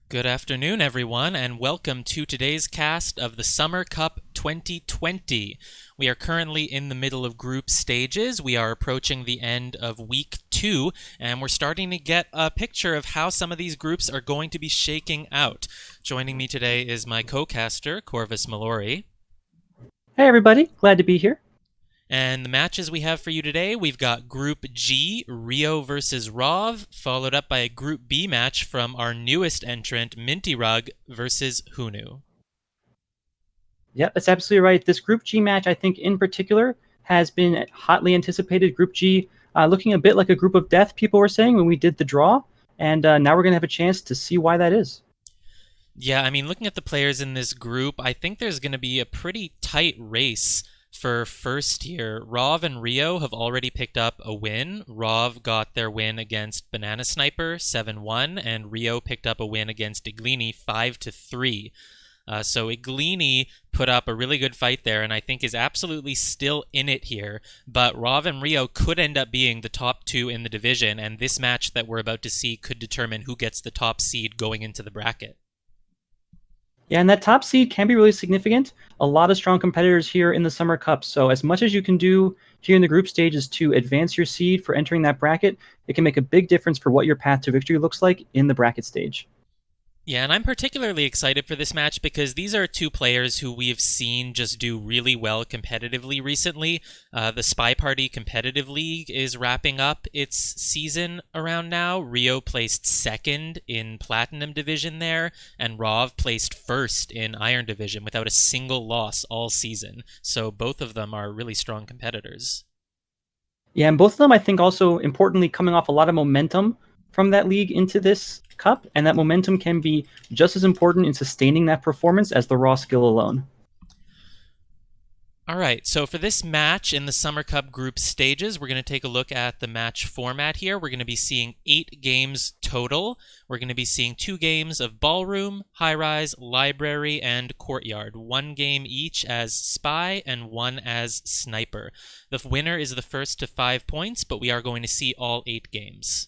Good afternoon, everyone, and welcome to today's cast of the Summer Cup 2020. We are currently in the middle of group stages. We are approaching the end of week 2, and we're starting to get a picture of how some of these groups are going to be shaking out. Joining me today is my co-caster, Corvus Mallory. Hey everybody, glad to be here. And the matches we have for you today, we've got Group G, Ryooo versus Rov, followed up by a Group B match from our newest entrant, Minty Rug versus Hunu. Yep, that's absolutely right. This Group G match, I think in particular, has been hotly anticipated. Group G looking a bit like a group of death, people were saying when we did the draw, and now we're going to have a chance to see why that is. Yeah, I mean, looking at the players in this group, I think there's going to be a pretty tight race for first here. Rov and Ryooo have already picked up a win. Rov got their win against Banana Sniper 7-1, and Ryooo picked up a win against Iglini 5-3. So Iglini put up a really good fight there, and I think is absolutely still in it here. But Rov and Ryooo could end up being the top two in the division, and this match that we're about to see could determine who gets the top seed going into the bracket. Yeah, and that top seed can be really significant. A lot of strong competitors here in the Summer Cup. So as much as you can do here in the group stages to advance your seed for entering that bracket, it can make a big difference for what your path to victory looks like in the bracket stage. Yeah, and I'm particularly excited for this match because these are two players who we've seen just do really well competitively recently. The SpyParty Competitive League is wrapping up its season around now. Ryooo placed second in Platinum Division there, and Rov placed first in Iron Division without a single loss all season. So both of them are really strong competitors. Yeah, and both of them, I think, also importantly coming off a lot of momentum from that league into this cup, and that momentum can be just as important in sustaining that performance as the raw skill alone. All right, so for this match in the Summer Cup group stages, we're going to take a look at the match format here. We're going to be seeing 8 games total. We're going to be seeing 2 games of Ballroom, High Rise, Library, and Courtyard. 1 game each as Spy and 1 as Sniper. The winner is the first to 5 points, but we are going to see all 8 games.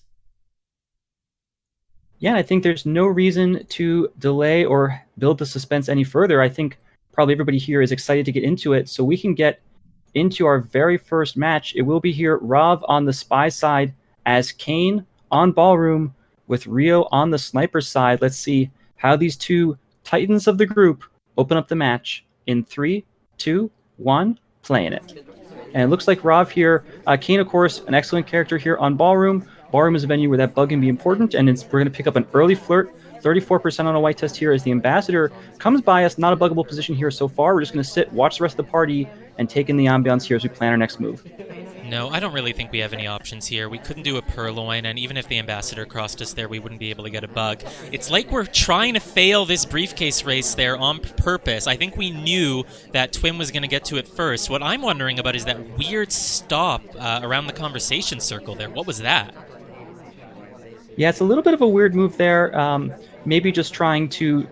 Yeah, I think there's no reason to delay or build the suspense any further. I think probably everybody here is excited to get into it, so we can get into our very first match. It will be here, Rov on the Spy side as Kane on Ballroom with Ryooo on the Sniper side. Let's see how these two titans of the group open up the match in 3, 2, 1, playing it. And it looks like Rov here, Kane, of course, an excellent character here on Ballroom. Ballroom is a venue where that bug can be important, and we're going to pick up an early flirt, 34% on a white test here as the Ambassador comes by us. Not a buggable position here so far. We're just going to sit, watch the rest of the party, and take in the ambiance here as we plan our next move. No, I don't really think we have any options here. We couldn't do a Purloin, and even if the Ambassador crossed us there, we wouldn't be able to get a bug. It's like we're trying to fail this briefcase race there on purpose. I think we knew that Twin was going to get to it first. What I'm wondering about is that weird stop around the conversation circle there. What was that? Yeah, it's a little bit of a weird move there. Maybe just trying to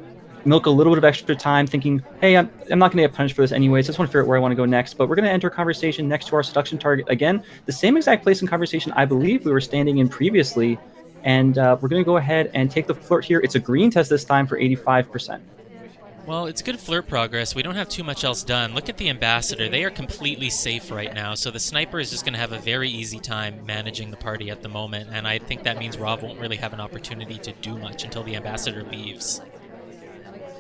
milk a little bit of extra time, thinking, hey, I'm not going to get punished for this anyways. I just want to figure out where I want to go next. But we're going to enter conversation next to our seduction target again. The same exact place in conversation I believe we were standing in previously. And we're going to go ahead and take the flirt here. It's a green test this time for 85%. Well, it's good flirt progress. We don't have too much else done. Look at the Ambassador. They are completely safe right now, so the Sniper is just going to have a very easy time managing the party at the moment, and I think that means Rov won't really have an opportunity to do much until the Ambassador leaves.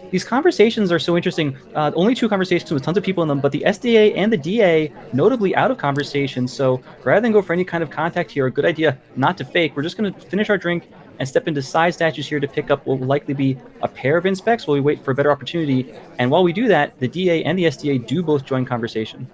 These conversations are so interesting. Only 2 conversations with tons of people in them, but the SDA and the DA notably out of conversation. So rather than go for any kind of contact here, a good idea not to fake. We're just going to finish our drink and step into side statues here to pick up what will likely be a pair of inspects while we wait for a better opportunity. And while we do that, the DA and the SDA do both join conversation.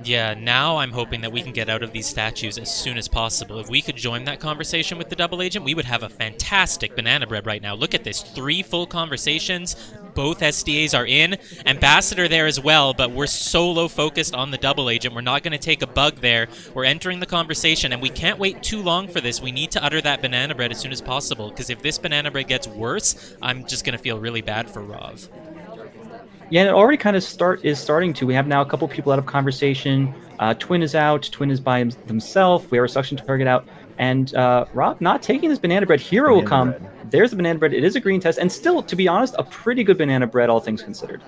Yeah, now I'm hoping that we can get out of these statues as soon as possible. If we could join that conversation with the double agent, we would have a fantastic banana bread right now. Look at this, 3 full conversations. Both SDAs are in. Ambassador there as well, but we're solo focused on the double agent. We're not going to take a bug there. We're entering the conversation, and we can't wait too long for this. We need to utter that banana bread as soon as possible, because if this banana bread gets worse, I'm just going to feel really bad for Rov. Yeah, and it already kind of starting to. We have now a couple people out of conversation. Twin is out. Twin is by himself. We have our suction target out. And Rob not taking this banana bread. Hero will come. there's the banana bread. It is a green test, and still, to be honest, a pretty good banana bread, all things considered.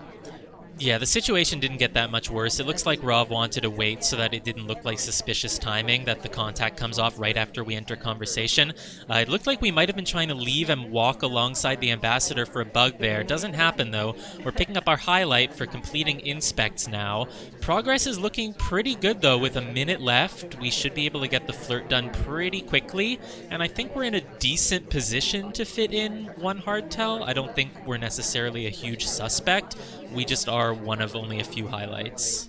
Yeah, the situation didn't get that much worse. It looks like Rov wanted to wait so that it didn't look like suspicious timing, that the contact comes off right after we enter conversation. It looked like we might have been trying to leave and walk alongside the ambassador for a bug there. Doesn't happen, though. We're picking up our highlight for completing inspects now. Progress is looking pretty good, though. With a minute left, we should be able to get the flirt done pretty quickly, and I think we're in a decent position to fit in one hardtail. I don't think we're necessarily a huge suspect. We just are one of only a few highlights.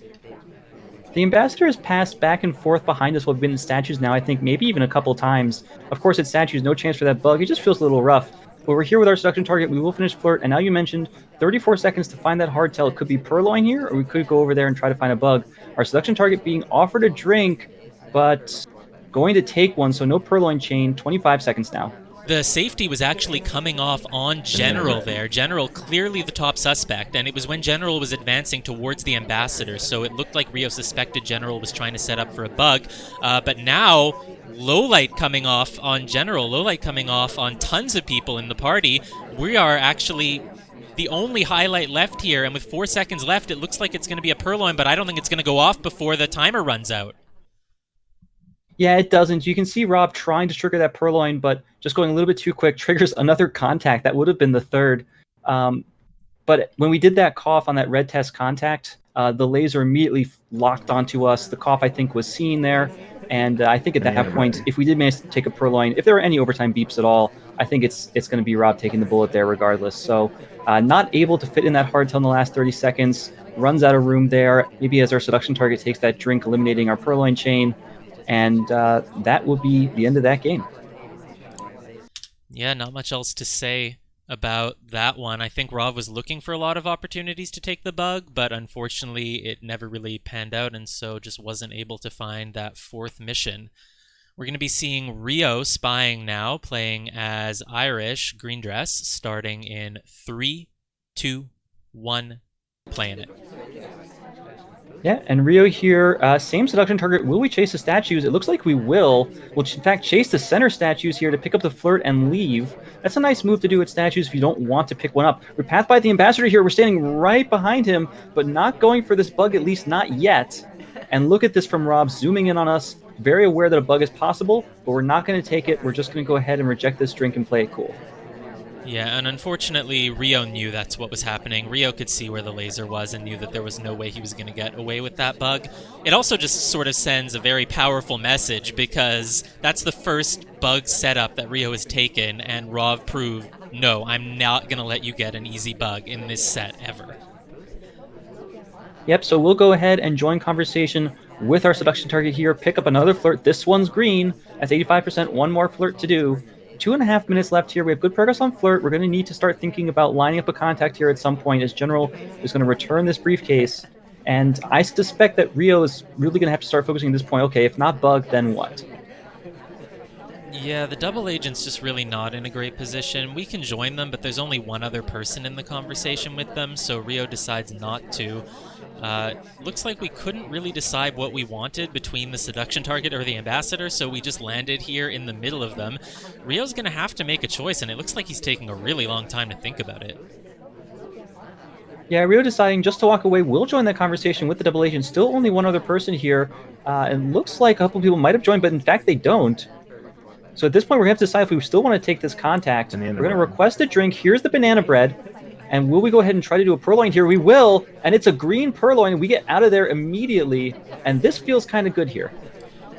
The ambassador has passed back and forth behind us while we've been in statues now, I think maybe even a couple times. Of course, it's statues, no chance for that bug. It just feels a little rough. But we're here with our seduction target. We will finish flirt, and now you mentioned 34 seconds to find that hardtail. It could be purloin here, or we could go over there and try to find a bug. Our seduction target being offered a drink, but going to take one, so no purloin chain. 25 seconds now. The safety was actually coming off on General there. General clearly the top suspect, and it was when General was advancing towards the ambassador, so it looked like Ryooo suspected General was trying to set up for a bug. But now, Lowlight coming off on General, Lowlight coming off on tons of people in the party. We are actually the only highlight left here, and with 4 seconds left, it looks like it's going to be a purloin, but I don't think it's going to go off before the timer runs out. Yeah, it doesn't. You can see Rob trying to trigger that purloin, but just going a little bit too quick triggers another contact. That would have been the third. But when we did that cough on that red test contact, the laser immediately locked onto us. The cough, I think, was seen there. And I think at that point, if we did manage to take a purloin, if there were any overtime beeps at all, I think it's going to be Rob taking the bullet there regardless. So not able to fit in that hardtail in the last 30 seconds. Runs out of room there. Maybe as our seduction target takes that drink, eliminating our purloin chain. And that will be the end of that game. Yeah, not much else to say about that one. I think Rob was looking for a lot of opportunities to take the bug, but unfortunately it never really panned out, and so just wasn't able to find that fourth mission. We're going to be seeing Ryooo spying now, playing as Irish, green dress, starting in 3, 2, 1, playing it. Yeah, and Ryooo here, same seduction target. Will we chase the statues? It looks like we will. We'll, in fact, chase the center statues here to pick up the flirt and leave. That's a nice move to do with statues if you don't want to pick one up. We're passed by the ambassador here. We're standing right behind him, but not going for this bug, at least not yet. And look at this from Rob, zooming in on us. Very aware that a bug is possible, but we're not going to take it. We're just going to go ahead and reject this drink and play it cool. Yeah, and unfortunately, Ryooo knew that's what was happening. Ryooo could see where the laser was and knew that there was no way he was going to get away with that bug. It also just sort of sends a very powerful message, because that's the first bug setup that Ryooo has taken, and Rov proved, no, I'm not going to let you get an easy bug in this set ever. Yep, so we'll go ahead and join conversation with our seduction target here. Pick up another flirt. This one's green. That's 85%. One more flirt to do. 2.5 minutes left here. We have good progress on flirt. We're going to need to start thinking about lining up a contact here at some point, as General is going to return this briefcase. And I suspect that Ryooo is really going to have to start focusing at this point. Okay, if not bug, then what? Yeah, the double agent's just really not in a great position. We can join them, but there's only one other person in the conversation with them, so Ryooo decides not to. Looks like we couldn't really decide what we wanted between the seduction target or the ambassador, so we just landed here in the middle of them. Ryoo's going to have to make a choice, and it looks like he's taking a really long time to think about it. Yeah, Ryooo deciding just to walk away. We'll join that conversation with the double agent. Still only one other person here. It looks like a couple people might have joined, but in fact they don't. So at this point, we're going to have to decide if we still want to take this contact. We're going to request a drink. Here's the banana bread. And will we go ahead and try to do a purloin here? We will, and it's a green purloin. We get out of there immediately, and this feels kind of good here.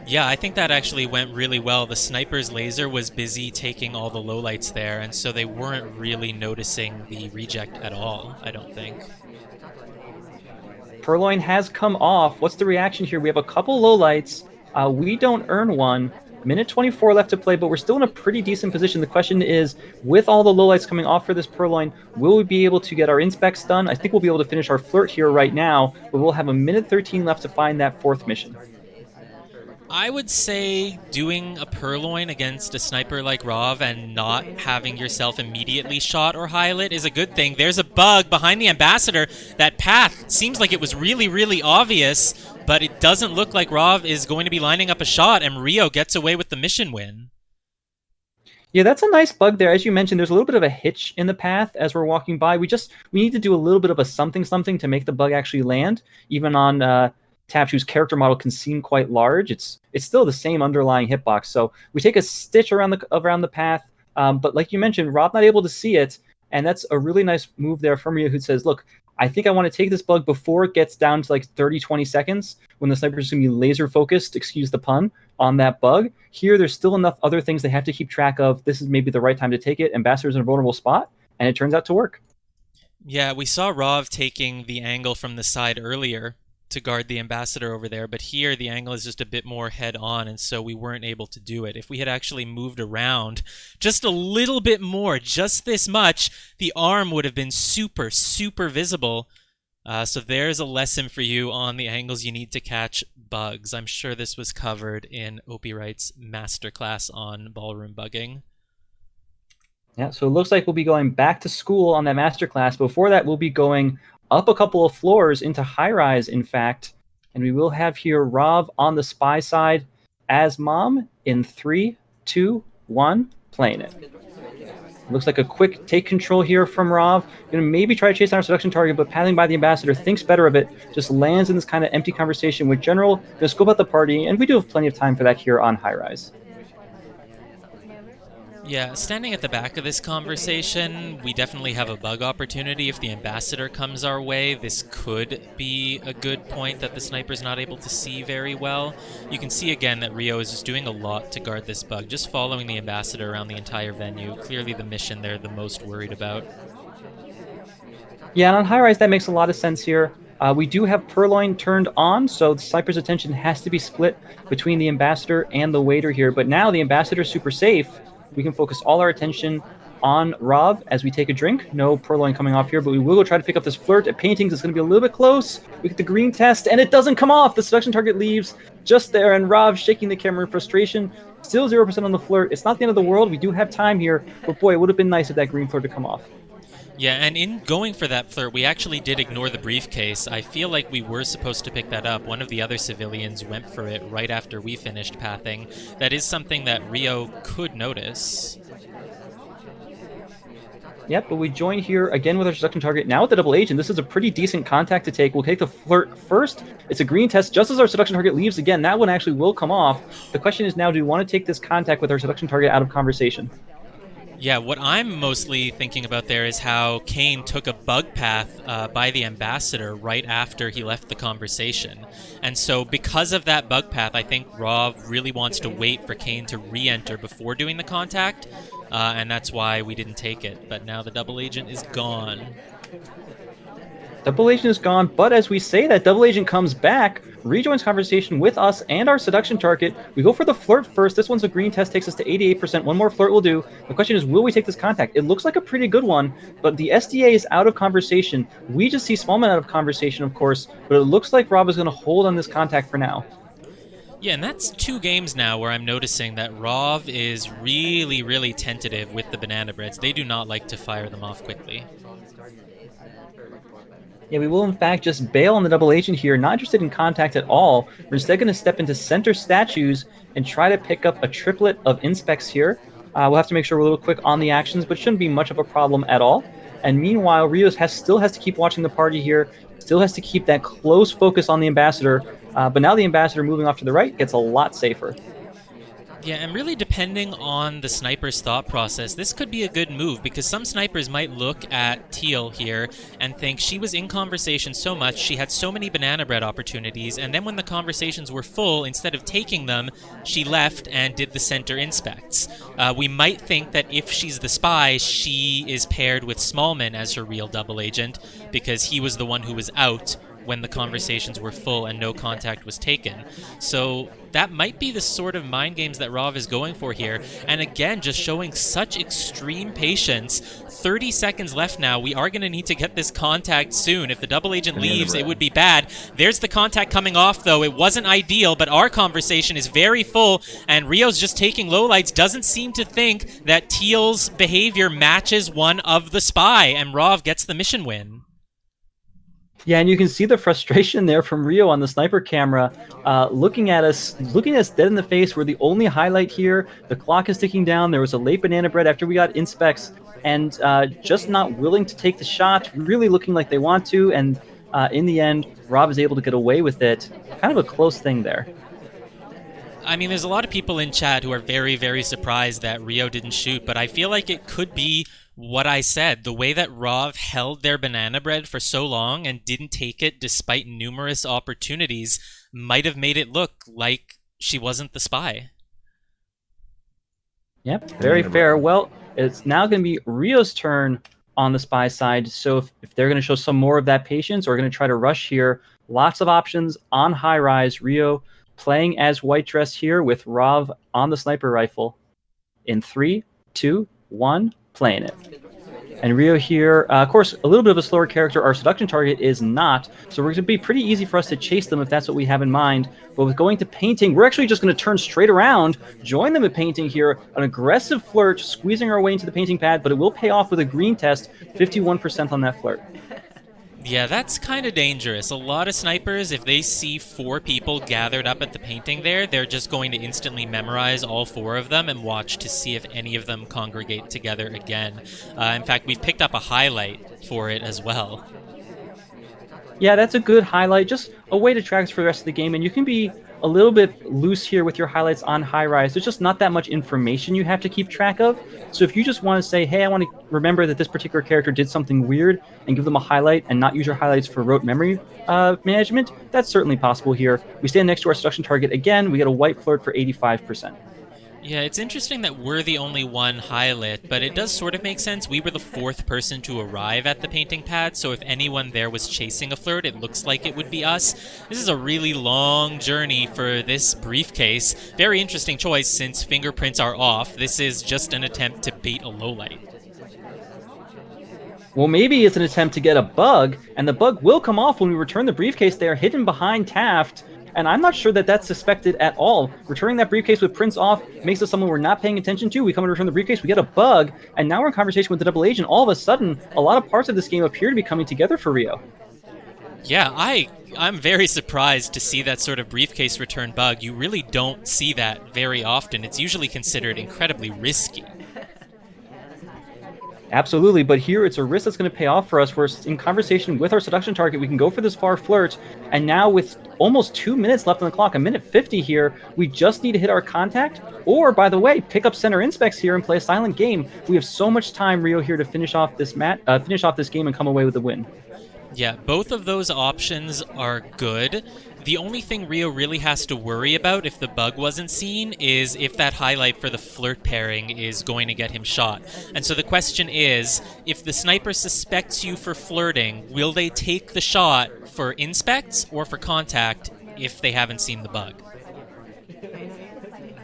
Yeah, I think that actually went really well. The sniper's laser was busy taking all the lowlights there, and so they weren't really noticing the reject at all, I don't think. Purloin has come off. What's the reaction here? We have a couple lowlights. We don't earn one. Minute 24 left to play, but we're still in a pretty decent position. The question is, with all the lowlights coming off for this purloin, will we be able to get our inspects done? I think we'll be able to finish our flirt here right now, but we'll have a minute 13 left to find that fourth mission. I would say doing a purloin against a sniper like Rov and not having yourself immediately shot or highlight is a good thing. There's a bug behind the ambassador. That path seems like it was really, really obvious, but it doesn't look like Rov is going to be lining up a shot, and Ryooo gets away with the mission win. Yeah, that's a nice bug there. As you mentioned, there's a little bit of a hitch in the path as we're walking by. We need to do a little bit of a something something to make the bug actually land. Even on tabs whose character model can seem quite large, it's still the same underlying hitbox. So we take a stitch around the path, but like you mentioned, Rob not able to see it, and that's a really nice move there from Ryooo, who says, "Look, I think I want to take this bug before it gets down to like 30, 20 seconds when the sniper's going to be laser focused, excuse the pun, on that bug. Here, there's still enough other things they have to keep track of. This is maybe the right time to take it. Ambassador's in a vulnerable spot, and it turns out to work." Yeah, we saw Rov taking the angle from the side earlier to guard the ambassador over there, but here the angle is just a bit more head on, and so we weren't able to do it. If we had actually moved around just a little bit more, just this much, the arm would have been super, super visible. So there's a lesson for you on the angles you need to catch bugs. I'm sure this was covered in Opie Wright's masterclass on ballroom bugging. Yeah, so it looks like we'll be going back to school on that masterclass. Before that, we'll be going up a couple of floors into high rise, in fact. And we will have here Rob on the spy side as mom in 3, 2, 1, playing it. Looks like a quick take control here from Rav. Gonna maybe try to chase down our seduction target, but pathing by the ambassador, thinks better of it, just lands in this kind of empty conversation with General. Gonna scope out the party, and we do have plenty of time for that here on high rise. Yeah, standing at the back of this conversation, we definitely have a bug opportunity. If the ambassador comes our way, this could be a good point that the sniper's not able to see very well. You can see again that Ryooo is just doing a lot to guard this bug, just following the ambassador around the entire venue. Clearly the mission they're the most worried about. Yeah, and on high rise, that makes a lot of sense here. We do have Purloin turned on, so the sniper's attention has to be split between the ambassador and the waiter here. But now the ambassador's super safe. We can focus all our attention on Rob as we take a drink. No Purloin coming off here, but we will go try to pick up this flirt at paintings. It's going to be a little bit close. We get the green test, and it doesn't come off. The seduction target leaves just there, and Rob shaking the camera in frustration. Still 0% on the flirt. It's not the end of the world. We do have time here, but boy, it would have been nice if that green flirt had come off. Yeah, and in going for that flirt, we actually did ignore the briefcase. I feel like we were supposed to pick that up. One of the other civilians went for it right after we finished pathing. That is something that Ryooo could notice. Yep, but we join here again with our seduction target. Now with the double agent, this is a pretty decent contact to take. We'll take the flirt first. It's a green test just as our seduction target leaves again. That one actually will come off. The question is now, do we want to take this contact with our seduction target out of conversation? Yeah, what I'm mostly thinking about there is how Kane took a bug path by the ambassador right after he left the conversation. And so because of that bug path, I think Rov really wants to wait for Kane to re-enter before doing the contact, and that's why we didn't take it. But now the double agent is gone. Double agent is gone, but as we say that, double agent comes back, rejoins conversation with us and our seduction target. We go for the flirt first. This one's a green test, takes us to 88%. One more flirt will do. The question is, will we take this contact? It looks like a pretty good one, but the SDA is out of conversation. We just see Smallman out of conversation, of course, but it looks like Rob is going to hold on this contact for now. Yeah, and that's 2 games now where I'm noticing that Rov is really, really tentative with the banana breads. They do not like to fire them off quickly. Yeah, we will in fact just bail on the double agent here, not interested in contact at all. We're instead going to step into center statues and try to pick up a triplet of inspects here. We'll have to make sure we're a little quick on the actions, but shouldn't be much of a problem at all. And meanwhile, Ryooo still has to keep watching the party here, still has to keep that close focus on the ambassador, but now the ambassador moving off to the right gets a lot safer. Yeah, and really depending on the sniper's thought process, this could be a good move, because some snipers might look at Teal here and think she was in conversation so much, she had so many banana bread opportunities, and then when the conversations were full, instead of taking them, she left and did the center inspects. We might think that if she's the spy, she is paired with Smallman as her real double agent, because he was the one who was out when the conversations were full and no contact was taken. So that might be the sort of mind games that Rov is going for here. And again, just showing such extreme patience. 30 seconds left now. We are going to need to get this contact soon. If the double agent leaves, it would be bad. There's the contact coming off, though. It wasn't ideal, but our conversation is very full, and Ryoo's just taking lowlights. Doesn't seem to think that Teal's behavior matches one of the spy, and Rov gets the mission win. Yeah, and you can see the frustration there from Ryooo on the sniper camera, looking at us dead in the face. We're the only highlight here. The clock is ticking down. There was a late banana bread after we got inspects, and just not willing to take the shot, really looking like they want to. And in the end, Rob is able to get away with it. Kind of a close thing there. I mean, there's a lot of people in chat who are very, very surprised that Ryooo didn't shoot, but I feel like it could be what I said. The way that Rov held their banana bread for so long and didn't take it despite numerous opportunities might have made it look like she wasn't the spy. Yep, very fair. Well, it's now going to be Rio's turn on the spy side. So if they're going to show some more of that patience or going to try to rush here, lots of options on high rise. Ryooo playing as white dress here with Rav on the sniper rifle. In 3, 2, 1, playing it. And Ryooo here, of course, a little bit of a slower character. Our seduction target is not, so we're going to be pretty easy for us to chase them if that's what we have in mind. But with going to painting, we're actually just going to turn straight around, join them at painting here, an aggressive flirt, squeezing our way into the painting pad, but it will pay off with a green test, 51% on that flirt. Yeah, that's kind of dangerous. A lot of snipers, if they see 4 people gathered up at the painting there, they're just going to instantly memorize all 4 of them and watch to see if any of them congregate together again. In fact, we've picked up a highlight for it as well. Yeah, that's a good highlight. Just a way to track us for the rest of the game. And you can be a little bit loose here with your highlights on high rise. There's just not that much information you have to keep track of. So if you just want to say, hey, I want to remember that this particular character did something weird and give them a highlight and not use your highlights for rote memory management, that's certainly possible here. We stand next to our seduction target again. We get a white flirt for 85%. Yeah, it's interesting that we're the only one highlit, but it does sort of make sense. We were the 4th person to arrive at the painting pad, so if anyone there was chasing a flirt, it looks like it would be us. This is a really long journey for this briefcase. Very interesting choice since fingerprints are off. This is just an attempt to bait a lowlight. Well, maybe it's an attempt to get a bug, and the bug will come off when we return the briefcase there, hidden behind Taft. And I'm not sure that that's suspected at all. Returning that briefcase with prints off makes us someone we're not paying attention to. We come and return the briefcase, we get a bug, and now we're in conversation with the double agent. All of a sudden, a lot of parts of this game appear to be coming together for Ryooo. Yeah, I'm very surprised to see that sort of briefcase return bug. You really don't see that very often. It's usually considered incredibly risky. Absolutely, but here it's a risk that's going to pay off for us. We're in conversation with our seduction target. We can go for this far flirt, and now with almost 2 minutes left on the clock, 1:50 here, we just need to hit our contact, or, by the way, pick up center inspects here and play a silent game. We have so much time, Ryooo, here to finish off this game and come away with the win. Yeah, both of those options are good. The only thing Ryooo really has to worry about if the bug wasn't seen is if that highlight for the flirt pairing is going to get him shot. And so the question is, if the sniper suspects you for flirting, will they take the shot for inspects or for contact if they haven't seen the bug?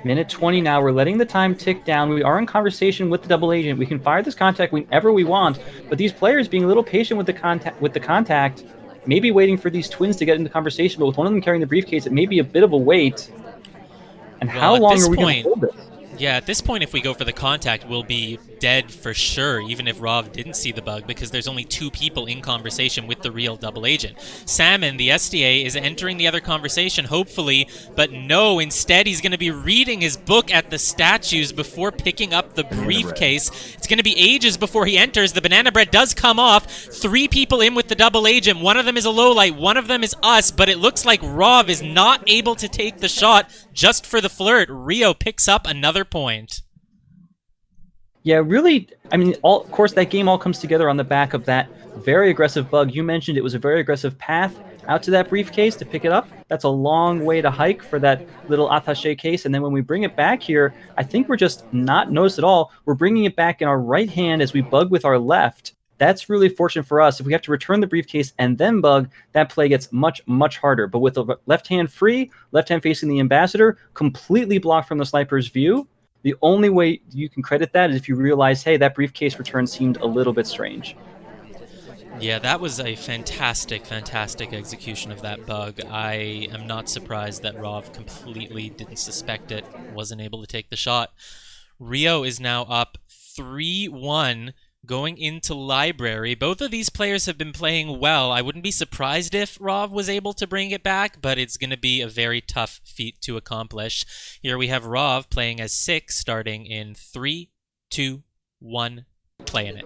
Minute 20 now. We're letting the time tick down. We are in conversation with the double agent. We can fire this contact whenever we want, but these players being a little patient with the contact, maybe waiting for these twins to get into conversation, but with one of them carrying the briefcase, it may be a bit of a wait. And well, how long are we going to hold this? Yeah, at this point, if we go for the contact, we'll be dead for sure, even if Rov didn't see the bug, because there's only 2 people in conversation with the real double agent. Salmon, the SDA, is entering the other conversation, hopefully, but no, instead he's going to be reading his book at the statues before picking up the briefcase. It's going to be ages before he enters. The banana bread does come off. 3 people in with the double agent. One of them is a lowlight, one of them is us, but it looks like Rov is not able to take the shot just for the flirt. Ryooo picks up another point. Yeah, really, I mean, of course, that game all comes together on the back of that very aggressive bug. You mentioned it was a very aggressive path out to that briefcase to pick it up. That's a long way to hike for that little attaché case. And then when we bring it back here, I think we're just not noticed at all. We're bringing it back in our right hand as we bug with our left. That's really fortunate for us. If we have to return the briefcase and then bug, that play gets much, much harder. But with the left hand free, left hand facing the ambassador, completely blocked from the sniper's view, the only way you can credit that is if you realize, hey, that briefcase return seemed a little bit strange. Yeah, that was a fantastic, fantastic execution of that bug. I am not surprised that Rov completely didn't suspect it, wasn't able to take the shot. Ryooo is now up 3-1 Going into library. Both of these players have been playing well. I wouldn't be surprised if Rov was able to bring it back, but it's going to be a very tough feat to accomplish. Here we have Rov playing as 6, starting in 3, 2, 1, playing it.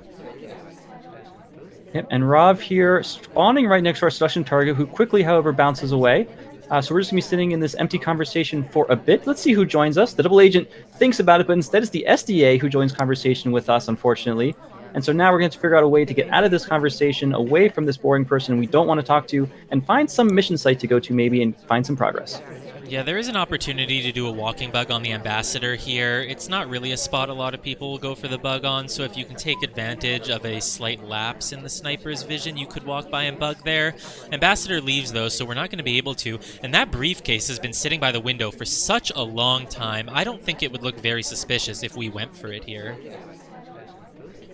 Yep, and Rav here spawning right next to our seduction target, who quickly, however, bounces away. So we're just going to be sitting in this empty conversation for a bit. Let's see who joins us. The double agent thinks about it, but instead it's the SDA who joins conversation with us, unfortunately. And so now we're going to figure out a way to get out of this conversation, away from this boring person we don't want to talk to, and find some mission site to go to maybe and find some progress. Yeah, there is an opportunity to do a walking bug on the Ambassador here. It's not really a spot a lot of people will go for the bug on, so if you can take advantage of a slight lapse in the sniper's vision, you could walk by and bug there. Ambassador leaves, though, so we're not going to be able to. And that briefcase has been sitting by the window for such a long time. I don't think it would look very suspicious if we went for it here.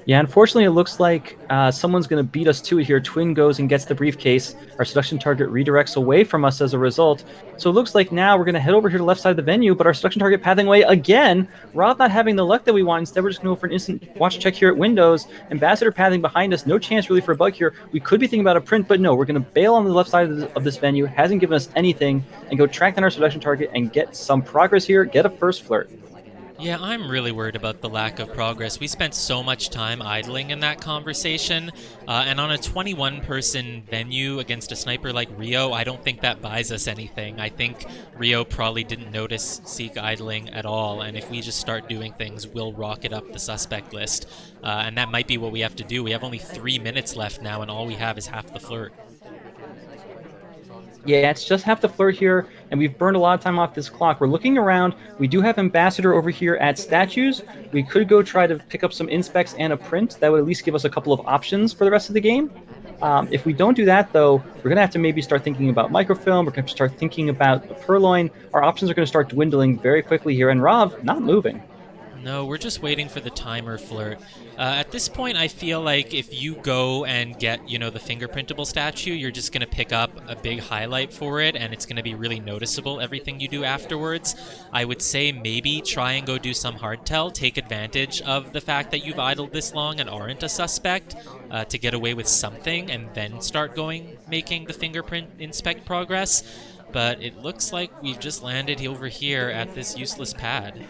Yeah, unfortunately, it looks like someone's going to beat us to it here. Twin goes and gets the briefcase. Our seduction target redirects away from us as a result. So it looks like now we're going to head over here to the left side of the venue, but our seduction target pathing away again. Rob not having the luck that we want. Instead, we're just going to go for an instant watch check here at Windows. Ambassador pathing behind us. No chance really for a bug here. We could be thinking about a print, but no, we're going to bail on the left side of this venue. Hasn't given us anything, and go track down our seduction target and get some progress here. Get a first flirt. Yeah, I'm really worried about the lack of progress. We spent so much time idling in that conversation, and on a 21-person venue against a sniper like Ryooo, I don't think that buys us anything. I think Ryooo probably didn't notice Seek idling at all, and if we just start doing things, we'll rocket up the suspect list, and that might be what we have to do. We have only 3 minutes left now, and all we have is half the flirt. Yeah, it's just half the flirt here, and we've burned a lot of time off this clock. We're looking around. We do have Ambassador over here at statues. We could go try to pick up some inspects and a print. That would at least give us a couple of options for the rest of the game. If we don't do that, though, we're going to have to maybe start thinking about microfilm. We're going to start thinking about the purloin. Our options are going to start dwindling very quickly here, and Rav not moving. No, we're just waiting for the timer flirt. At this point, I feel like if you go and get, the fingerprintable statue, you're just going to pick up a big highlight for it, and it's going to be really noticeable, everything you do afterwards. I would say maybe try and go do some hardtail, take advantage of the fact that you've idled this long and aren't a suspect to get away with something, and then start making the fingerprint inspect progress. But it looks like we've just landed over here at this useless pad.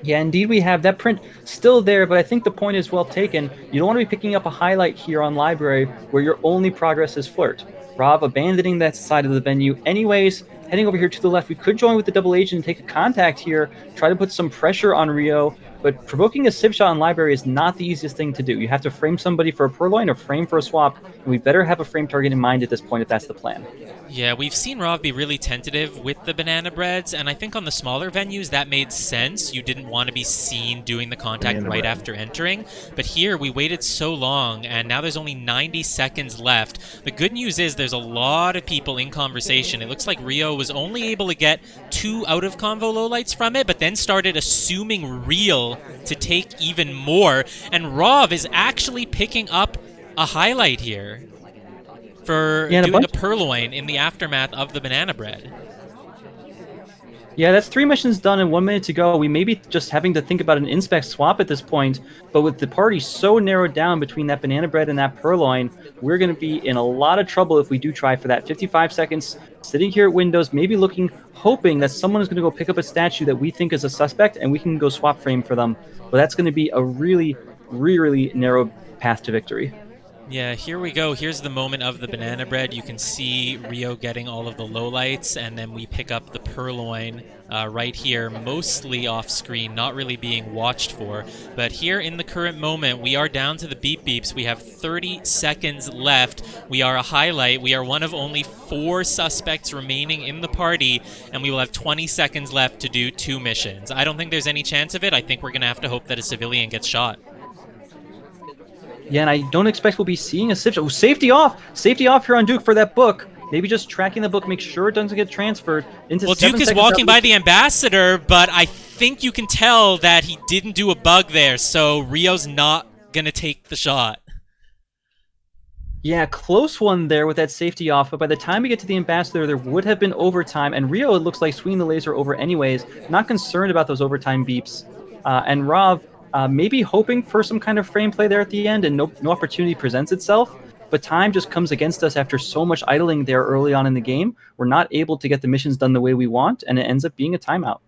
Yeah, indeed we have. That print still there, but I think the point is well taken. You don't want to be picking up a highlight here on library where your only progress is flirt. Rob abandoning that side of the venue anyways, heading over here to the left. We could join with the double agent and take a contact here, try to put some pressure on Ryooo, but provoking a civ shot on library is not the easiest thing to do. You have to frame somebody for a purloin or frame for a swap, and we better have a frame target in mind at this point if that's the plan. Yeah, we've seen Rav be really tentative with the banana breads, and I think on the smaller venues that made sense. You didn't want to be seen doing the contact right after entering, but here we waited so long, and now there's only 90 seconds left. The good news is there's a lot of people in conversation. It looks like Ryooo was only able to get 2 out-of-convo lowlights from it, but then started assuming real to take even more, and Rav is actually picking up a highlight here for doing a purloin in the aftermath of the banana bread. Yeah, that's 3 missions done and 1 minute to go. We may be just having to think about an inspect swap at this point, but with the party so narrowed down between that banana bread and that purloin, we're going to be in a lot of trouble if we do try for that. 55 seconds, sitting here at Windows, maybe looking, hoping that someone is going to go pick up a statue that we think is a suspect, and we can go swap frame for them. But that's going to be a really, really narrow path to victory. Yeah, here we go. Here's the moment of the banana bread. You can see Ryooo getting all of the lowlights, and then we pick up the purloin right here, mostly off screen, not really being watched for. But here in the current moment, we are down to the beep beeps. We have 30 seconds left. We are a highlight. We are one of only 4 suspects remaining in the party, and we will have 20 seconds left to do 2 missions. I don't think there's any chance of it. I think we're going to have to hope that a civilian gets shot. Yeah, and I don't expect we'll be seeing a civ shot. Oh, safety off! Safety off here on Duke for that book. Maybe just tracking the book, make sure it doesn't get transferred into. Well, Duke is walking by the ambassador, but I think you can tell that he didn't do a bug there, so Ryoo's not going to take the shot. Yeah, close one there with that safety off, but by the time we get to the ambassador, there would have been overtime, and Ryooo, it looks like, swinging the laser over anyways, not concerned about those overtime beeps. And Rav, maybe hoping for some kind of frame play there at the end, and no opportunity presents itself. But time just comes against us after so much idling there early on in the game. We're not able to get the missions done the way we want, and it ends up being a timeout.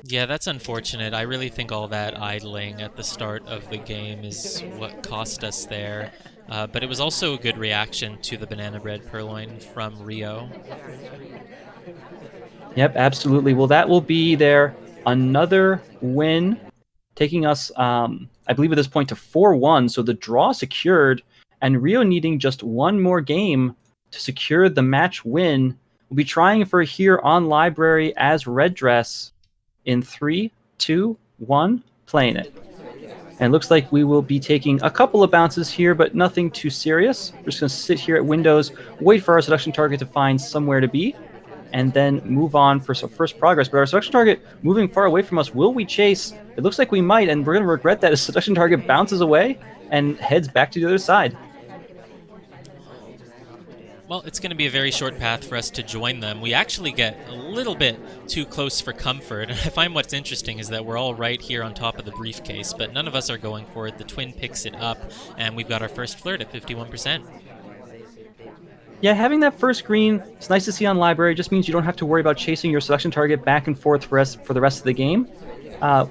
Yeah, that's unfortunate. I really think all that idling at the start of the game is what cost us there. But it was also a good reaction to the banana bread purloin from Ryooo. Yep, absolutely. Well, that will be there. Another win, taking us, I believe at this point, to 4-1. So the draw secured, and Ryooo needing just one more game to secure the match win. We'll be trying for here on Library as Red Dress in 3, 2, 1, playing it. And it looks like we will be taking a couple of bounces here, but nothing too serious. We're just going to sit here at Windows, wait for our seduction target to find somewhere to be, and then move on for some first progress. But our seduction target moving far away from us, will we chase? It looks like we might, and we're going to regret that as seduction target bounces away and heads back to the other side. Well, it's going to be a very short path for us to join them. We actually get a little bit too close for comfort, and I find what's interesting is that we're all right here on top of the briefcase, but none of us are going for it. The twin picks it up, and we've got our first flirt at 51%. Yeah, having that first green, it's nice to see on Library. Just means you don't have to worry about chasing your selection target back and forth for the rest of the game.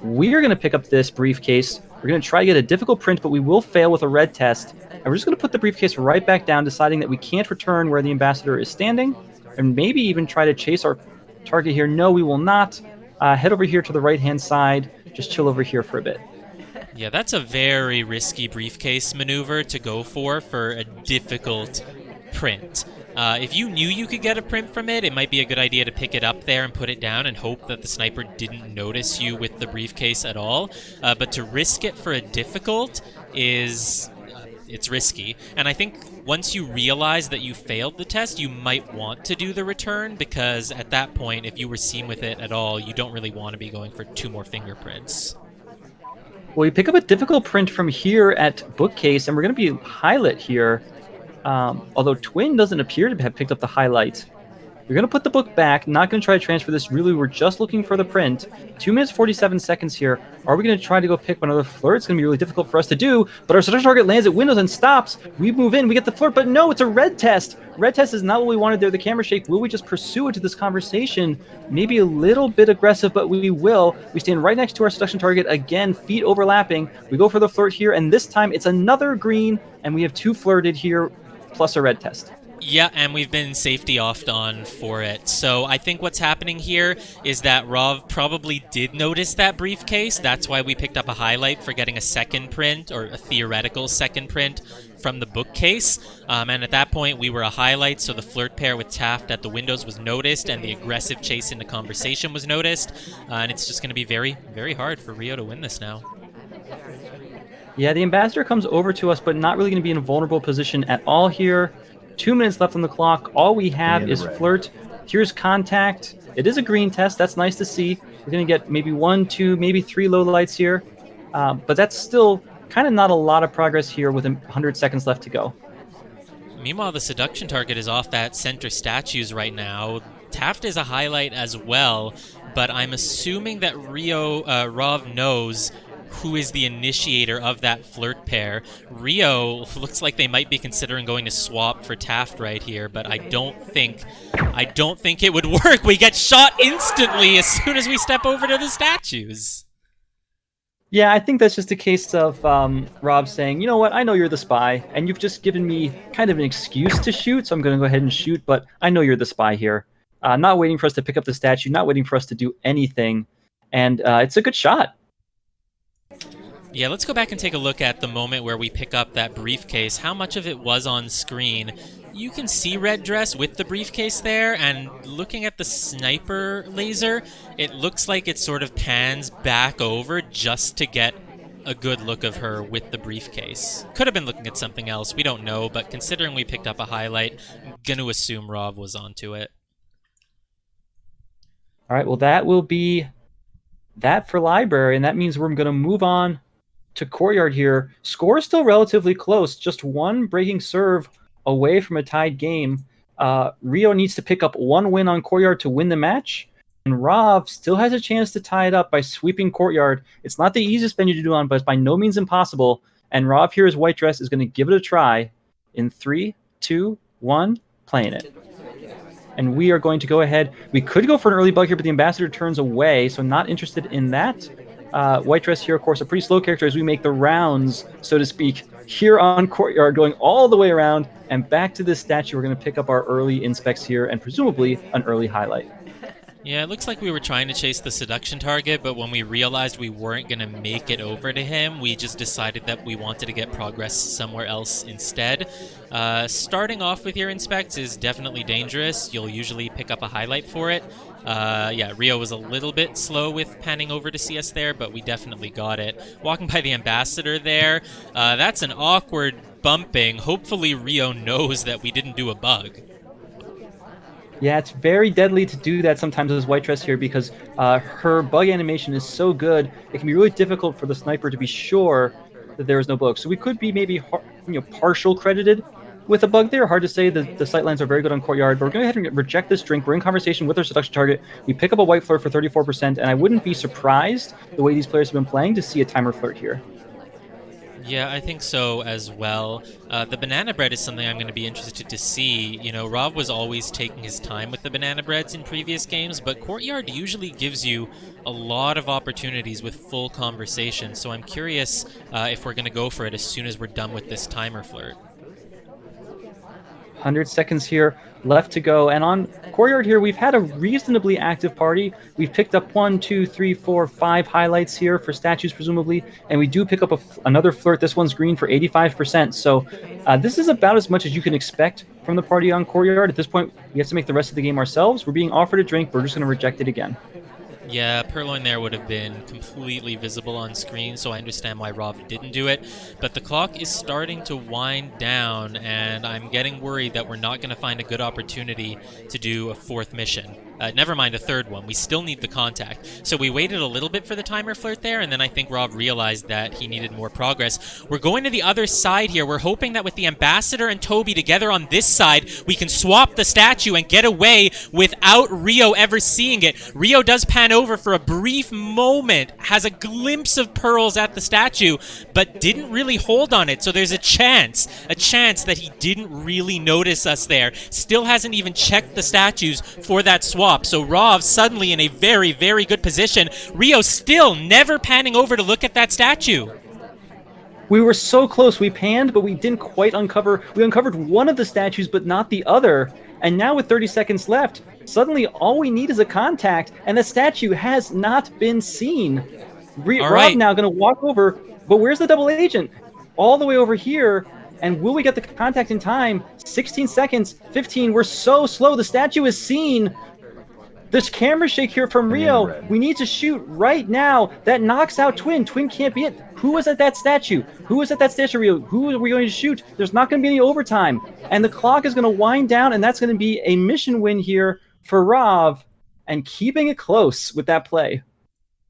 We are going to pick up this briefcase. We're going to try to get a difficult print, but we will fail with a red test. And we're just going to put the briefcase right back down, deciding that we can't return where the ambassador is standing, and maybe even try to chase our target here. No, we will not. Head over here to the right-hand side. Just chill over here for a bit. Yeah, that's a very risky briefcase maneuver to go for a difficult print. If you knew you could get a print from it, it might be a good idea to pick it up there and put it down and hope that the sniper didn't notice you with the briefcase at all. But to risk it for a difficult is... it's risky. And I think once you realize that you failed the test, you might want to do the return, because at that point, if you were seen with it at all, you don't really want to be going for 2 more fingerprints. Well, you pick up a difficult print from here at Bookcase, and we're going to be highlight here. Although Twin doesn't appear to have picked up the highlight. We're going to put the book back, not going to try to transfer this. Really, we're just looking for the print. 2 minutes, 47 seconds here. Are we going to try to go pick another flirt? It's going to be really difficult for us to do, but our seduction target lands at Windows and stops. We move in, we get the flirt, but no, it's a red test. Red test is not what we wanted there, the camera shake. Will we just pursue it to this conversation? Maybe a little bit aggressive, but we will. We stand right next to our seduction target, again, feet overlapping. We go for the flirt here, and this time it's another green, and we have 2 flirted here, plus a red test. Yeah, and we've been safety offed on for it. So I think what's happening here is that Rov probably did notice that briefcase. That's why we picked up a highlight for getting a second print, or a theoretical second print, from the bookcase. And at that point, we were a highlight, so the flirt pair with Taft at the windows was noticed, and the aggressive chase into conversation was noticed. And it's just going to be very, very hard for Ryooo to win this now. Yeah, the ambassador comes over to us, but not really going to be in a vulnerable position at all here. 2 minutes left on the clock. All we have is flirt. Here's contact. It is a green test. That's nice to see. We're going to get maybe 1, 2, maybe 3 low lights here. But that's still kind of not a lot of progress here with 100 seconds left to go. Meanwhile, the seduction target is off that center statues right now. Taft is a highlight as well, but I'm assuming that Rov knows who is the initiator of that flirt pair. Ryooo looks like they might be considering going to swap for Taft right here, but I don't think it would work. We get shot instantly as soon as we step over to the statues. Yeah, I think that's just a case of Rob saying, you know what, I know you're the spy, and you've just given me kind of an excuse to shoot, so I'm going to go ahead and shoot, but I know you're the spy here. Not waiting for us to pick up the statue, not waiting for us to do anything, and it's a good shot. Yeah, let's go back and take a look at the moment where we pick up that briefcase. How much of it was on screen? You can see Red Dress with the briefcase there, and looking at the sniper laser, it looks like it sort of pans back over just to get a good look of her with the briefcase. Could have been looking at something else, we don't know, but considering we picked up a highlight, I'm gonna assume Rov was onto it. All right, well, that will be that for Library, and that means we're going to move on to Courtyard here. Score is still relatively close, just 1 breaking serve away from a tied game. Ryooo needs to pick up 1 win on Courtyard to win the match. And Rav still has a chance to tie it up by sweeping Courtyard. It's not the easiest venue to do on, but it's by no means impossible. And Rav here, his white dress, is going to give it a try in 3, 2, 1, playing it. And we are going to go ahead. We could go for an early bug here, but the Ambassador turns away, so not interested in that. White dress here, of course, a pretty slow character as we make the rounds, so to speak, here on Courtyard, going all the way around and back to this statue. We're going to pick up our early inspects here and presumably an early highlight. Yeah, it looks like we were trying to chase the seduction target, but when we realized we weren't going to make it over to him, we just decided that we wanted to get progress somewhere else instead. Starting off with your inspects is definitely dangerous. You'll usually pick up a highlight for it. Yeah, Ryooo was a little bit slow with panning over to see us there, but we definitely got it. Walking by the Ambassador there, that's an awkward bumping. Hopefully Ryooo knows that we didn't do a bug. Yeah, it's very deadly to do that sometimes as white dress here because her bug animation is so good. It can be really difficult for the sniper to be sure that there is no bug. So we could be maybe partial credited with a bug there. Hard to say. The sightlines are very good on Courtyard, but we're going to go ahead and reject this drink. We're in conversation with our seduction target. We pick up a white flirt for 34%, and I wouldn't be surprised the way these players have been playing to see a timer flirt here. Yeah, I think so as well. The banana bread is something I'm going to be interested to see. You know, Rob was always taking his time with the banana breads in previous games, but Courtyard usually gives you a lot of opportunities with full conversation, so I'm curious if we're going to go for it as soon as we're done with this timer flirt. 100 seconds here left to go. And on Courtyard here, we've had a reasonably active party. We've picked up 1, 2, 3, 4, 5 highlights here for statues, presumably. And we do pick up another flirt. This one's green for 85%. So this is about as much as you can expect from the party on Courtyard. At this point, we have to make the rest of the game ourselves. We're being offered a drink. We're just going to reject it again. Yeah, Purloin there would have been completely visible on screen, so I understand why Rob didn't do it. But the clock is starting to wind down, and I'm getting worried that we're not going to find a good opportunity to do a fourth mission. Never mind a third one. We still need the contact. So we waited a little bit for the timer flirt there, and then I think Rob realized that he needed more progress. We're going to the other side here. We're hoping that with the Ambassador and Toby together on this side, we can swap the statue and get away without Ryooo ever seeing it. Ryooo does pan over for a brief moment, has a glimpse of pearls at the statue, but didn't really hold on it. So there's a chance that he didn't really notice us there. Still hasn't even checked the statues for that swap. So Rav suddenly in a very, very good position. Ryooo still never panning over to look at that statue. We were so close. We panned, but we didn't quite uncover. We uncovered one of the statues, but not the other. And now with 30 seconds left, suddenly all we need is a contact, and the statue has not been seen. Rob now going to walk over, but where's the double agent? All the way over here. And will we get the contact in time? 16 seconds, 15. We're so slow. The statue is seen. This camera shake here from Ryooo. We need to shoot right now. That knocks out Twin. Twin can't be it. Who was at that statue? Who was at that statue, Ryooo? Who are we going to shoot? There's not going to be any overtime. And the clock is going to wind down, and that's going to be a mission win here for Rav, and keeping it close with that play.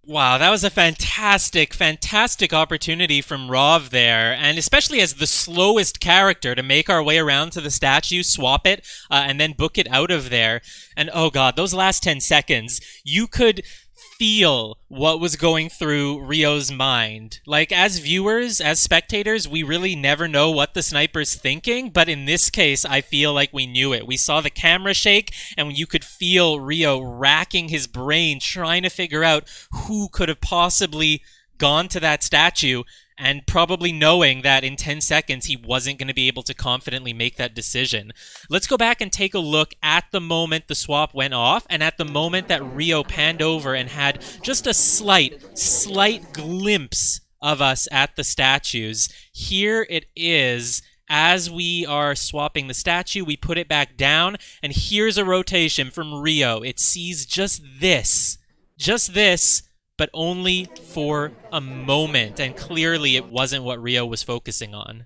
Wow, that was a fantastic, fantastic opportunity from Rav there, and especially as the slowest character to make our way around to the statue, swap it, and then book it out of there. And oh god, those last 10 seconds, you could feel what was going through Ryoo's mind. Like, as viewers, as spectators, we really never know what the sniper's thinking, but in this case, I feel like we knew it. We saw the camera shake, and you could feel Ryooo racking his brain, trying to figure out who could have possibly gone to that statue, and probably knowing that in 10 seconds he wasn't going to be able to confidently make that decision. Let's go back and take a look at the moment the swap went off, and at the moment that Ryooo panned over and had just a slight glimpse of us at the statues. Here it is. As we are swapping the statue, we put it back down, and here's a rotation from Ryooo. It sees just this, but only for a moment, and clearly it wasn't what Ryooo was focusing on.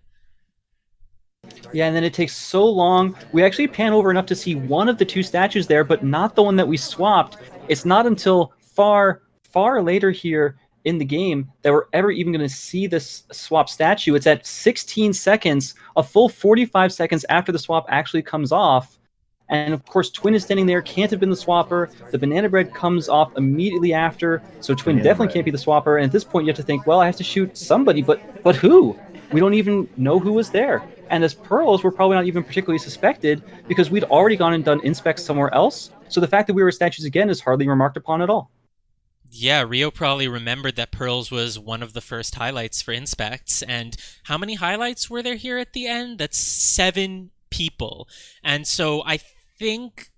Yeah, and then it takes so long. We actually pan over enough to see one of the two statues there, but not the one that we swapped. It's not until far later here in the game that we're ever even going to see this swap statue. It's at 16 seconds, a full 45 seconds after the swap actually comes off. And of course, Twin is standing there, can't have been the swapper. The banana bread comes off immediately after, so Twin definitely can't be the swapper. And at this point, you have to think, well, I have to shoot somebody, but who? We don't even know who was there. And as pearls, we're probably not even particularly suspected because we'd already gone and done inspects somewhere else. So the fact that we were statues again is hardly remarked upon at all. Yeah, Ryooo probably remembered that Pearls was one of the first highlights for inspects. And how many highlights were there here at the end? That's 7 people. And so I think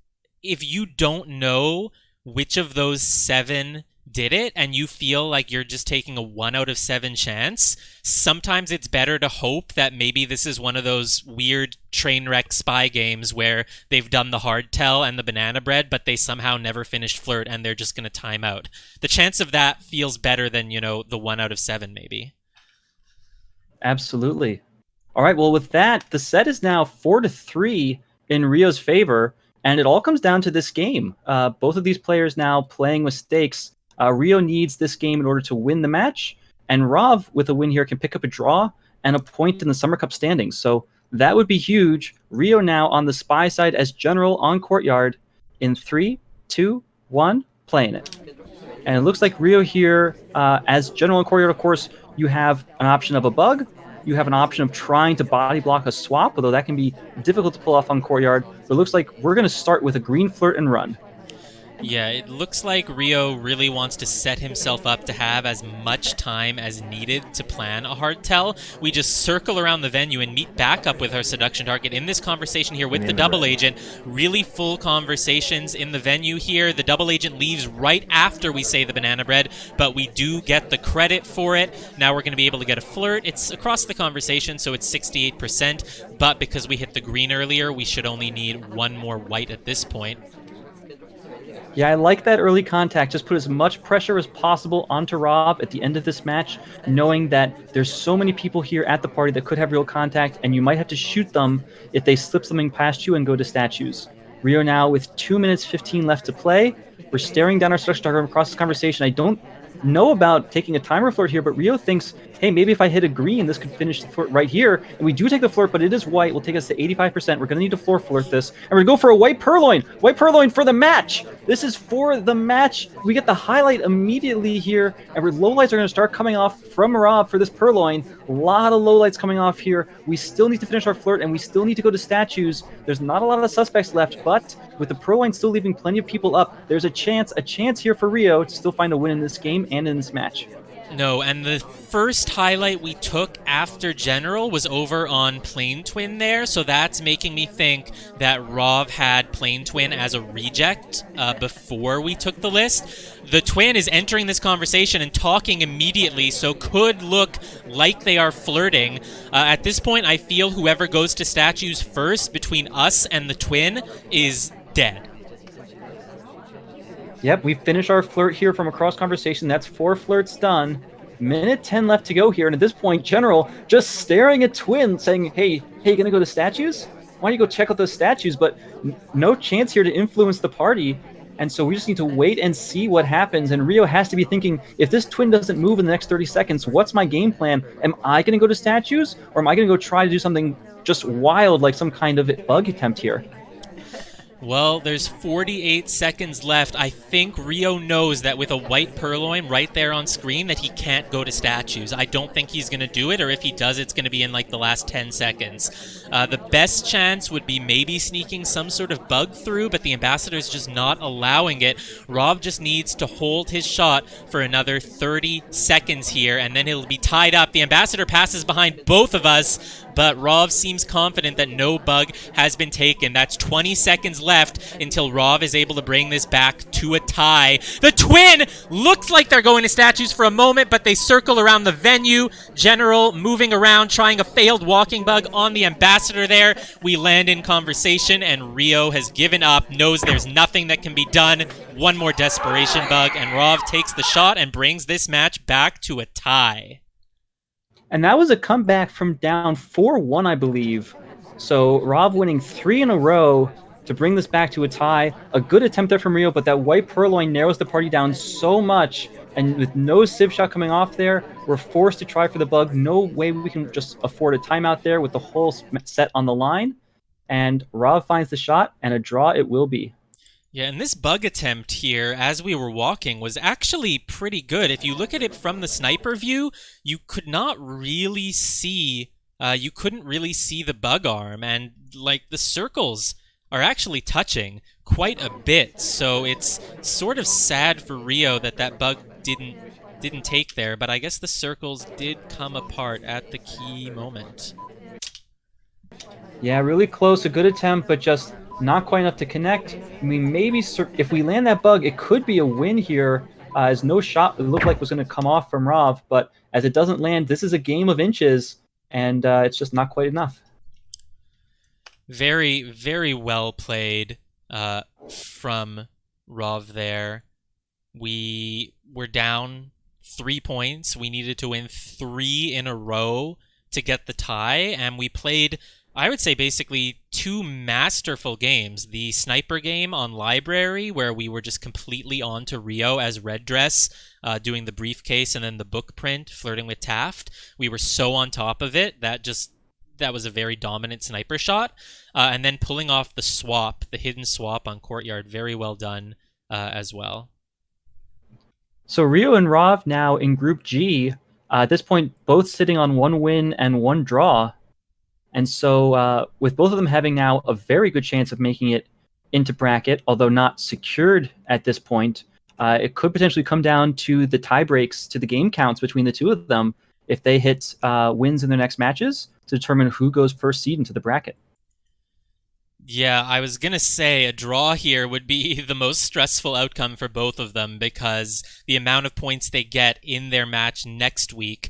if you don't know which of those 7 did it and you feel like you're just taking a 1 out of 7 chance, sometimes it's better to hope that maybe this is one of those weird train wreck spy games where they've done the hard tell and the banana bread, but they somehow never finished flirt and they're just going to time out. The chance of that feels better than, the 1 out of 7 maybe. Absolutely. All right, well, with that, the set is now 4-3 in Ryoo's favor, and it all comes down to this game. Both of these players now playing with stakes. Ryooo needs this game in order to win the match, and Rav, with a win here, can pick up a draw and a point in the Summer Cup standings. So that would be huge. Ryooo now on the spy side as general on courtyard in 3, 2, 1, playing it. And it looks like Ryooo here, as general on courtyard, of course, you have an option of a bug. You have an option of trying to body block a swap, although that can be difficult to pull off on courtyard. But it looks like we're going to start with a green flirt and run. Yeah, it looks like Ryooo really wants to set himself up to have as much time as needed to plan a hard tell. We just circle around the venue and meet back up with our seduction target in this conversation here with the double agent. Really full conversations in the venue here. The double agent leaves right after we say the banana bread, but we do get the credit for it. Now we're going to be able to get a flirt. It's across the conversation, so it's 68%, but because we hit the green earlier, we should only need 1 more white at this point. Yeah, I like that early contact. Just put as much pressure as possible onto Rav at the end of this match, knowing that there's so many people here at the party that could have real contact, and you might have to shoot them if they slip something past you and go to statues. Ryooo now with 2 minutes 15 left to play. We're staring down our seduction target across this conversation. I don't know about taking a timer flirt here, but Ryooo thinks, hey, maybe if I hit a green, this could finish the flirt right here. And we do take the flirt, but it is white. Will take us to 85%. We're going to need to floor flirt this. And we're going to go for a white purloin. White purloin for the match. This is for the match. We get the highlight immediately here. And lowlights are going to start coming off from Rav for this purloin. A lot of lowlights coming off here. We still need to finish our flirt, and we still need to go to statues. There's not a lot of suspects left, but with the purloin still leaving plenty of people up, there's a chance here for Ryooo to still find a win in this game and in this match. No, and the first highlight we took after General was over on Plane Twin there, so that's making me think that Rav had Plane Twin as a reject before we took the list. The Twin is entering this conversation and talking immediately, so could look like they are flirting. At this point, I feel whoever goes to statues first between us and the Twin is dead. Yep, we finish our flirt here from across conversation. That's 4 flirts done. Minute 10 left to go here. And at this point, General just staring at Twin saying, hey, you gonna go to statues? Why don't you go check out those statues? But no chance here to influence the party. And so we just need to wait and see what happens. And Ryooo has to be thinking, if this Twin doesn't move in the next 30 seconds, what's my game plan? Am I going to go to statues? Or am I going to go try to do something just wild, like some kind of bug attempt here? Well, there's 48 seconds left. I think Ryooo knows that with a white purloin right there on screen that he can't go to statues. I don't think he's going to do it, or if he does, it's going to be in like the last 10 seconds. The best chance would be maybe sneaking some sort of bug through, but the ambassador's just not allowing it. Rav just needs to hold his shot for another 30 seconds here, and then he'll be tied up. The ambassador passes behind both of us, but Rav seems confident that no bug has been taken. That's 20 seconds left until Rav is able to bring this back to a tie. The Twin looks like they're going to statues for a moment, but they circle around the venue. General moving around, trying a failed walking bug on the ambassador there. We land in conversation, and Ryooo has given up, knows there's nothing that can be done. One more desperation bug, and Rav takes the shot and brings this match back to a tie. And that was a comeback from down 4-1, I believe. So Rav winning 3 in a row to bring this back to a tie. A good attempt there from Ryooo, but that white purloin narrows the party down so much. And with no civ shot coming off there, we're forced to try for the bug. No way we can just afford a timeout there with the whole set on the line. and Rav finds the shot, and a draw it will be. Yeah, and this bug attempt here, as we were walking, was actually pretty good. If you look at it from the sniper view, you could not really see, you couldn't really see the bug arm, and like the circles are actually touching quite a bit. So it's sort of sad for Ryooo that that bug didn't take there, but I guess the circles did come apart at the key moment. Yeah, really close, a good attempt, but just not quite enough to connect. I mean, maybe if we land that bug, it could be a win here, as no shot it looked like was going to come off from Rav, but as it doesn't land, this is a game of inches, and it's just not quite enough. Very, very well played from Rav there. We were down 3 points. We needed to win 3 in a row to get the tie, and we played, I would say, basically 2 masterful games. The sniper game on Library, where we were just completely on to Ryooo as Red Dress, doing the briefcase and then the book print, flirting with Taft. We were so on top of it that was a very dominant sniper shot. And then pulling off the swap, the hidden swap on Courtyard, very well done as well. So Ryooo and Rav now in Group G, at this point, both sitting on 1 win and 1 draw. And so with both of them having now a very good chance of making it into bracket, although not secured at this point, it could potentially come down to the tie breaks, to the game counts between the two of them, if they hit wins in their next matches to determine who goes first seed into the bracket. Yeah, I was going to say a draw here would be the most stressful outcome for both of them, because the amount of points they get in their match next week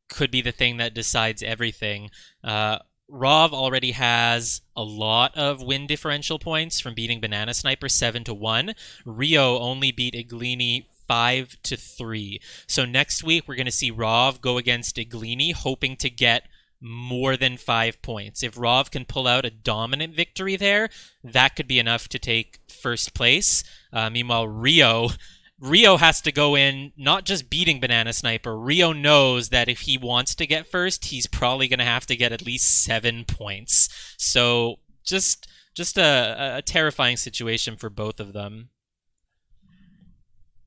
could be the thing that decides everything. Rav already has a lot of win differential points from beating Banana Sniper 7-1. Ryooo only beat Iglini 5-3. So next week we're going to see Rav go against Iglini, hoping to get more than 5 points. If Rav can pull out a dominant victory there, that could be enough to take first place. Meanwhile, Ryooo has to go in not just beating Banana Sniper. Ryooo knows that if he wants to get first, he's probably going to have to get at least 7 points. So just a terrifying situation for both of them.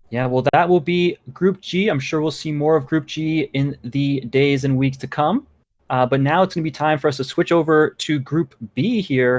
Yeah, well, that will be Group G. I'm sure we'll see more of Group G in the days and weeks to come. But now it's going to be time for us to switch over to Group B here.